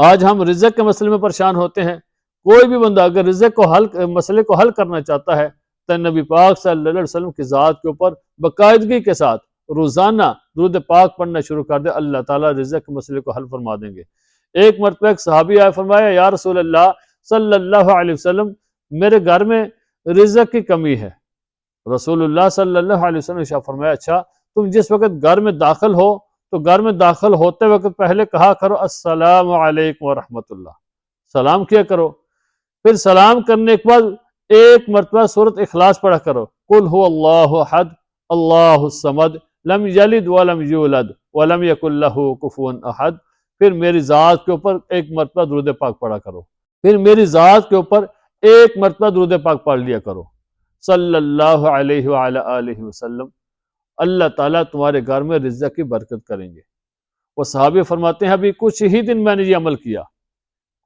آج ہم رزق کے مسئلے میں پریشان ہوتے ہیں۔ کوئی بھی بندہ اگر رزق کو مسئلے کو حل کرنا چاہتا ہے تو نبی پاک صلی اللہ علیہ وسلم کی ذات کے اوپر باقاعدگی کے ساتھ روزانہ درود پاک پڑھنا شروع کر دے، اللہ تعالیٰ رزق کے مسئلے کو حل فرما دیں گے۔ ایک مرتبہ ایک صحابی آئے، فرمایا یا رسول اللہ صلی اللہ علیہ وسلم، میرے گھر میں رزق کی کمی ہے۔ رسول اللہ صلی اللہ علیہ وسلم نے فرمایا اچھا، تم جس وقت گھر میں داخل ہو تو گھر میں داخل ہوتے وقت پہلے کہا کرو السلام علیکم ورحمۃ اللہ، سلام کیا کرو۔ پھر سلام کرنے کے بعد ایک مرتبہ سورۃ اخلاص پڑھا کرو، قل هو اللہ احد اللہ الصمد لم یلد ولم یولد ولم یکن لہ کفوا احد۔ پھر میری ذات کے اوپر ایک مرتبہ درود پاک پڑھا کرو، پھر میری ذات کے اوپر ایک مرتبہ درود پاک پڑھ لیا کرو صلی اللہ علیہ وعلی آلہ وسلم۔ اللہ تعالیٰ تمہارے گھر میں رزق کی برکت کریں گے۔ وہ صحابی فرماتے ہیں ابھی کچھ ہی دن میں نے یہ عمل کیا۔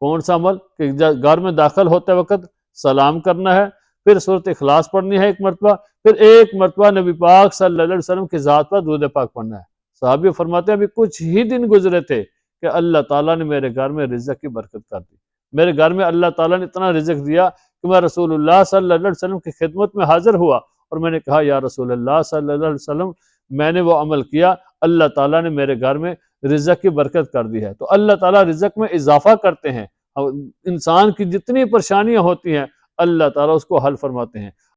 کون سا عمل؟ کہ گھر میں داخل ہوتے وقت سلام کرنا ہے، پھر سورۃ اخلاص پڑھنی ہے ایک مرتبہ، پھر ایک مرتبہ نبی پاک صلی اللہ علیہ وسلم کی ذات پر درود پاک پڑھنا ہے۔ صحابی فرماتے ہیں ابھی کچھ ہی دن گزرے تھے کہ اللہ تعالیٰ نے میرے گھر میں رزق کی برکت کر دی۔ میرے گھر میں اللہ تعالیٰ نے اتنا رزق دیا کہ میں رسول اللہ صلی اللہ علیہ وسلم کی خدمت میں حاضر ہوا اور میں نے کہا یا رسول اللہ صلی اللہ علیہ وسلم، میں نے وہ عمل کیا، اللہ تعالیٰ نے میرے گھر میں رزق کی برکت کر دی ہے۔ تو اللہ تعالیٰ رزق میں اضافہ کرتے ہیں، انسان کی جتنی پریشانیاں ہوتی ہیں اللہ تعالیٰ اس کو حل فرماتے ہیں۔